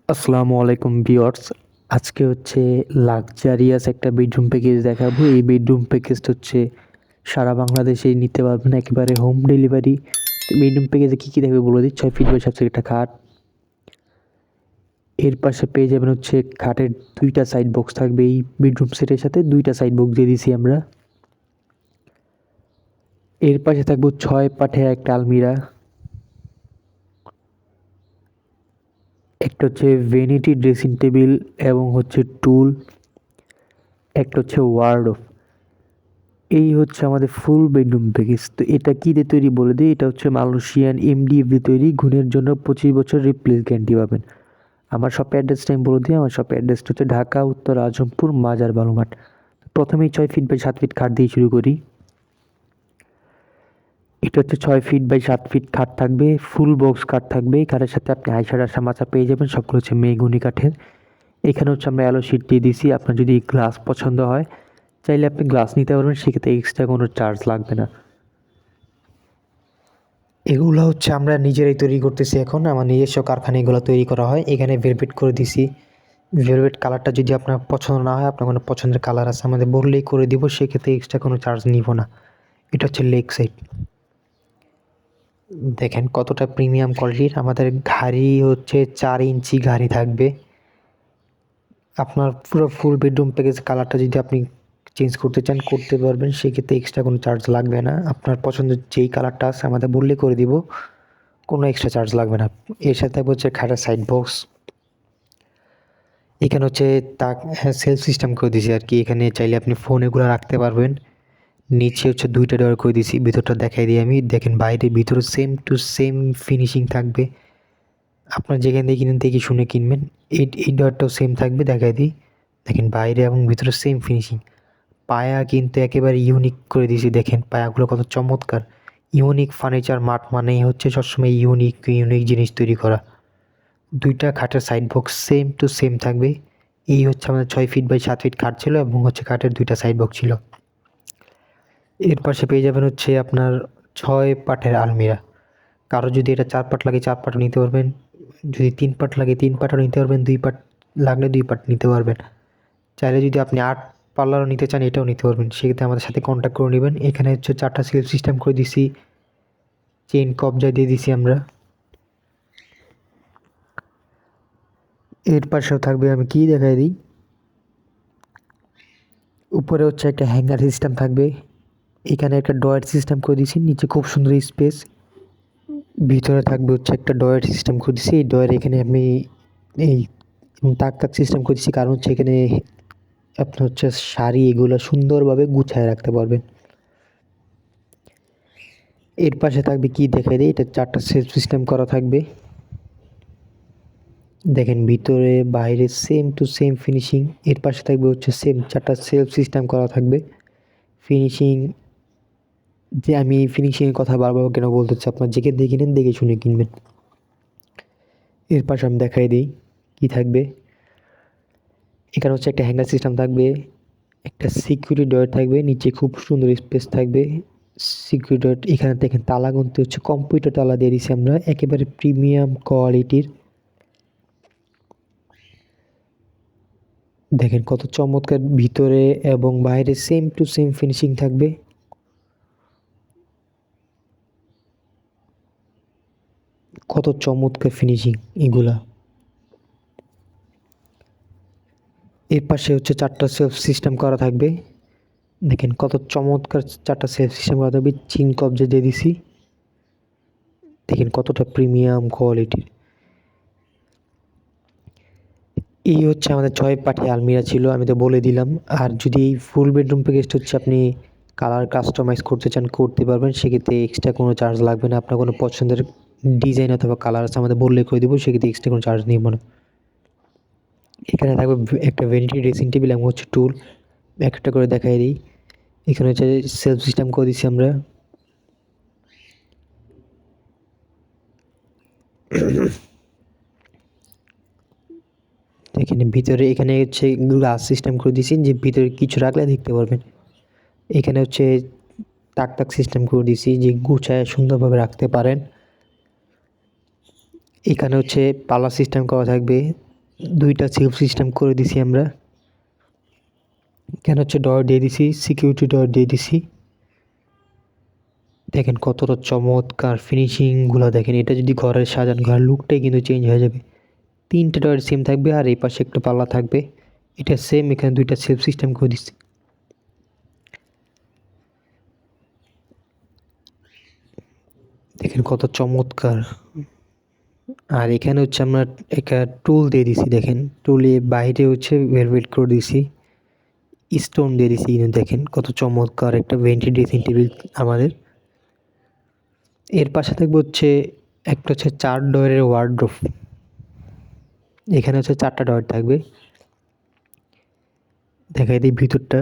আসসালামু আলাইকুম ভিউয়ার্স। আজকে হচ্ছে লাক্সারিয়াস একটা বেডরুম প্যাকেজ দেখাবো। এই বেডরুম প্যাকেজটা হচ্ছে সারা বাংলাদেশেই নিতে পারবেন, একেবারে হোম ডেলিভারি। বেডরুম প্যাকেজে কী কী থাকবে বলে দিই। 6 ফিট বাই 7 ফিট একটা খাট, এর পাশে পেয়ে যাবেন হচ্ছে খাটের 2টা সাইড বক্স থাকবে। এই বেডরুম সেটের সাথে 2টা সাইড বক্স দিয়ে দিছি আমরা। এর পাশে থাকবো 6 পাটের একটা আলমিরা, একটা হচ্ছে ভ্যানিটি ড্রেসিং টেবিল এবং হচ্ছে টুল, একটা হচ্ছে ওয়ার্ডরোব। এই হচ্ছে আমাদের ফুল বেডরুম প্যাকেজ। তো এটা কী দিয়ে তৈরি বলে দিই। এটা হচ্ছে মালয়েশিয়ান এমডিএফ দিয়ে তৈরি। গুণের জন্য 25 বছর রিপ্লেস গ্যারান্টি পাবেন। আমার শপের অ্যাড্রেসটা আমি বলে দিই। আমার শপের অ্যাড্রেসটা হচ্ছে ঢাকা উত্তর আজমপুর মাজার বালুমাঠ। প্রথমেই 6 ফিট বাই 7 ফিট খাট দিয়ে শুরু করি। এটা হচ্ছে 6 ফিট বাই 7 ফিট খাট থাকবে, ফুল বক্স খাট থাকবে। এই খাটের সাথে আপনি আয়সার আশা মাচা পেয়ে যাবেন, সবগুলো হচ্ছে মেহগনি কাঠের। এখানে হচ্ছে আমরা অ্যালো শিট দিয়ে দিছি। আপনার যদি গ্লাস পছন্দ হয় চাইলে আপনি গ্লাস নিতে পারবেন, সেক্ষেত্রে এক্সট্রা কোনো চার্জ লাগবে না। এগুলো হচ্ছে আমরা নিজেরাই তৈরি করতেছি এখন। আমার নিজস্ব কারখানায় এগুলো তৈরি করা হয়। এখানে ভেলভেট করে দিছি। ভেলভেট কালারটা যদি আপনার পছন্দ না হয়, আপনার কোনো পছন্দের কালার আছে আমাদের বললেই করে দিব, সেক্ষেত্রে এক্সট্রা কোনো চার্জ নিব না। এটা হচ্ছে লেগ সাইড। দেখেন কতটা প্রিমিয়াম কোয়ালিটির। আমাদের ঘাড়ি হচ্ছে 4 ইঞ্চি ঘাড়ি থাকবে। আপনার পুরো ফুল বেডরুম প্যাকেজ কালারটা যদি আপনি চেঞ্জ করতে চান করতে পারবেন, সেক্ষেত্রে এক্সট্রা কোনো চার্জ লাগবে না। আপনার পছন্দের যেই কালারটা আছে আমাদের বললেই করে দিব, কোনো এক্সট্রা চার্জ লাগবে না। এর সাথে হচ্ছে খাটের সাইড বক্স। এখানে হচ্ছে তাক সেলফ সিস্টেম করে দিয়েছি আর কি। এখানে চাইলে আপনি ফোন এগুলো রাখতে পারবেন। নিচে হচ্ছে 2টা ডোর করে দিয়েছি। ভিতরটা দেখাই দিই আমি। দেখেন বাইরে ভিতরে সেম টু সেম ফিনিশিং থাকবে। আপনার যেখান থেকে কিনেন দেখে শুনে কিনবেন। এই ডোরটাও সেম থাকবে, দেখাই দিই। দেখেন বাইরে এবং ভিতরে সেম ফিনিশিং। পায়া কিন্তু একেবারে ইউনিক করে দিয়েছি। দেখেন পায়াগুলো কত চমৎকার। ইউনিক ফার্নিচার মার্ট মানেই হচ্ছে সবসময় ইউনিক ইউনিক জিনিস তৈরি করা। 2টা খাটের side box same to same থাকবে। এই হচ্ছে আমাদের 6 ফিট বাই 7 ফিট খাট ছিল এবং হচ্ছে খাটের 2টা সাইড বক্স ছিল। এর পাশে পেয়ে যাবেন হচ্ছে আপনার 6 পাটের আলমিরা। কারো যদি এটা 4 পাট লাগে 4 পাটও নিতে পারবেন। যদি 3 পাট লাগে 3 পাটও নিতে পারবেন। 2 পাট লাগলে 2 পাট নিতে পারবেন। চাইলে যদি আপনি 8 পাল্লারও নিতে চান এটাও নিতে পারবেন। সেক্ষেত্রে আমাদের সাথে কন্ট্যাক্ট করে নেবেন। এখানে হচ্ছে 4টা সেলফ সিস্টেম করে দিছি। চেইন কবজা দিয়ে দিছি আমরা। এর পাশেও থাকবে, আমি কি দেখাই দিই। উপরে হচ্ছে একটা হ্যাঙ্গার সিস্টেম থাকবে। এখানে একটা ডয়ার সিস্টেম করে দিয়েছি। নিচে খুব সুন্দর স্পেস। ভিতরে থাকবে হচ্ছে একটা ডয়ার সিস্টেম করে দিয়েছি। এই ডয়ার এখানে আমি এই তাক তাক সিস্টেম করে দিয়েছি, কারণ হচ্ছে এখানে আপনার হচ্ছে শাড়ি এগুলো সুন্দরভাবে গুছায় রাখতে পারবেন। এর পাশে থাকবে কি দেখাই দিই। এটা 4টা সেলফ সিস্টেম করা থাকবে। দেখেন ভিতরে বাইরে সেম টু সেম ফিনিশিং। এর পাশে থাকবে হচ্ছে সেম 4টা সেলফ সিস্টেম করা থাকবে। ফিনিশিং যে আমি এই ফিনিশিংয়ের কথা বারবার কেন বলতেছি, আপনার যেখানে দেখে নেন দেখে শুনে কিনবেন। এর পাশে আমি দেখাই দিই কি থাকবে। এখানে হচ্ছে একটা হ্যাঙ্গার সিস্টেম থাকবে, একটা সিকিউরিটি ডোর থাকবে, নিচে খুব সুন্দর স্পেস থাকবে। সিকিউরিটি ডোর এখানে দেখেন তালা গুনতে হচ্ছে কম্পিউটার তালা দিয়ে দিছি আমরা, একেবারে প্রিমিয়াম কোয়ালিটির। দেখেন কত চমৎকার ভিতরে এবং বাইরে সেম টু সেম ফিনিশিং থাকবে। কত চমৎকার ফিনিশিং এগুলা। এর পাশে হচ্ছে 4টা সেলফ সিস্টেম করা থাকবে। দেখেন কত চমৎকার 4টা সেলফ সিস্টেম করা থাকবে। চিন কবজা দিয়ে দিছি। দেখেন কতটা প্রিমিয়াম কোয়ালিটির। এই হচ্ছে আমাদের 6 পাটি আলমিরা ছিল, আমি তো বলে দিলাম। আর যদি এই ফুল বেডরুম প্যাকেজটা হচ্ছে আপনি কালার কাস্টমাইজ করতে চান করতে পারবেন, সেক্ষেত্রে এক্সট্রা কোনো চার্জ লাগবে না। আপনার কোনো পছন্দের ডিজাইন অথবা কালার আছে আমাদের বললে করে দেবো, সেক্ষেত্রে এক্সট্রা কোনো চার্জ নিব না। এখানে থাকবে একটা ভ্যানিটি ড্রেসিং টেবিল এবং হচ্ছে টুল। একটা করে দেখাই দিই। এখানে হচ্ছে সেলফ সিস্টেম করে দিচ্ছি আমরা। এখানে ভিতরে এখানে হচ্ছে গ্লাস সিস্টেম করে দিয়েছি, যে ভিতরে কিছু রাখলে দেখতে পারবেন। এখানে হচ্ছে তাক তাক সিস্টেম করে দিয়েছি, যে গুছায় সুন্দরভাবে রাখতে পারেন। এখানে হচ্ছে পাল্লা সিস্টেম করা থাকবে। 2টা সেলফ সিস্টেম করে দিছি আমরা। এখানে হচ্ছে ডর দিয়ে দিছি, সিকিউরিটি ডর দিয়ে দিছি। দেখেন কতটা চমৎকার ফিনিশিংগুলো দেখেন। এটা যদি ঘরে সাজান, ঘরের লুকটাই কিন্তু চেঞ্জ হয়ে যাবে। 3টে ডর সেম থাকবে আর এই পাশে একটা পাল্লা থাকবে। এটা সেম, এখানে 2টা সেলফ সিস্টেম করে দিচ্ছি। দেখেন কত চমৎকার। আর এখানে হচ্ছে আমরা একটা টুল দিয়ে দিছি, দেখেন টুলে বাইরে হচ্ছে ভেলভেট করে দিছি, স্টোন দিয়ে দিছি। কিন্তু দেখেন কত চমৎকার একটা ভেন্টি ড্রেসিং টেবিল আমাদের। এর পাশে থাকবে হচ্ছে একটা হচ্ছে 4 ডয়ারের ওয়ার্ডরোব। এখানে হচ্ছে 4টা ডয়ার থাকবে। দেখাই দিই ভিতরটা।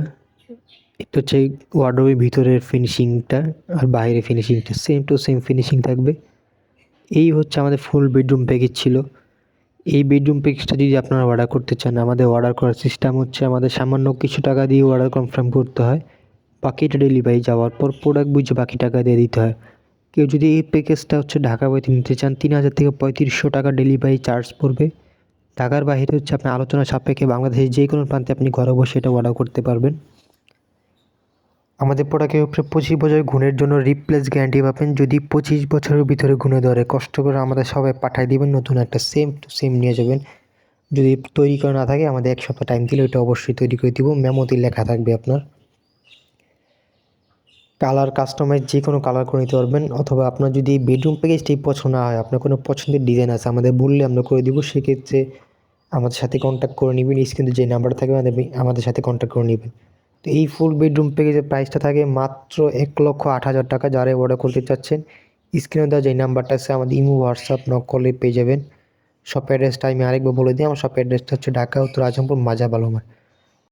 এটা হচ্ছে ওয়ার্ডরোবের ভিতরের ফিনিশিংটা আর বাইরের ফিনিশিংটা সেম টু সেম ফিনিশিং থাকবে। এই হচ্ছে আমাদের ফুল বেডরুম প্যাকেজ ছিল। এই বেডরুম প্যাকেজটা যদি আপনারা অর্ডার করতে চান, আমাদের অর্ডার করার সিস্টেম হচ্ছে আমাদের সামান্য কিছু টাকা দিয়ে অর্ডার কনফার্ম করতে হয়। বাকিটা ডেলিভারি যাওয়ার পর প্রোডাক্ট বুঝে বাকি টাকা দিয়ে দিতে হয়। কেউ যদি এই প্যাকেজটা হচ্ছে ঢাকা বাইরে নিতে চান, 3000 থেকে 3500 টাকা ডেলিভারি চার্জ পড়বে। ঢাকার বাইরে হচ্ছে আপনি আলোচনা সাপেক্ষে বাংলাদেশের যে কোনো প্রান্তে আপনি ঘরে বসে এটা অর্ডার করতে পারবেন। আমাদের প্রোডাক্টের উপরে 25 বছর গুণের জন্য রিপ্লেস গ্যারান্টি পাবেন। যদি 25 বছরের ভিতরে গুণে ধরে, কষ্ট করে আমাদের সবাই পাঠিয়ে দিবেন, নতুন একটা সেম টু সেম নিয়ে যাবেন। যদি তৈরি করা না থাকে, আমাদের 1 সপ্তাহ টাইম দিলে ওইটা অবশ্যই তৈরি করে দিব। মেমোতে লেখা থাকবে আপনার। কালার কাস্টমাইজ যে কোনো কালার করে নিতে পারবেন। অথবা আপনার যদি বেডরুম প্যাকেজটি পছন্দ না হয়, আপনার কোনো পছন্দের ডিজাইন আছে, আমাদের বললে আমরা করে দিব। সেক্ষেত্রে আমাদের সাথে কন্ট্যাক্ট করে নেবেন। স্ক্রিনে যে নাম্বার থাকবে আমাদের সাথে কন্ট্যাক্ট করে নেবেন। তো এই ফুল বেডরুম প্যাকেজের প্রাইসটা থাকে মাত্র 1,08,000 টাকা। যারা অর্ডার করতে চাচ্ছেন, স্ক্রিনে দেওয়া যে নাম্বারটা আছে আমাদের ইমো, হোয়াটসঅ্যাপ নক করলে পেয়ে যাবেন। শপ অ্যাড্রেসটা আমি আরেকবার বলে দিই। আমার শপ অ্যাড্রেসটা হচ্ছে ঢাকা উত্তর আজমপুর মাজার আলমার।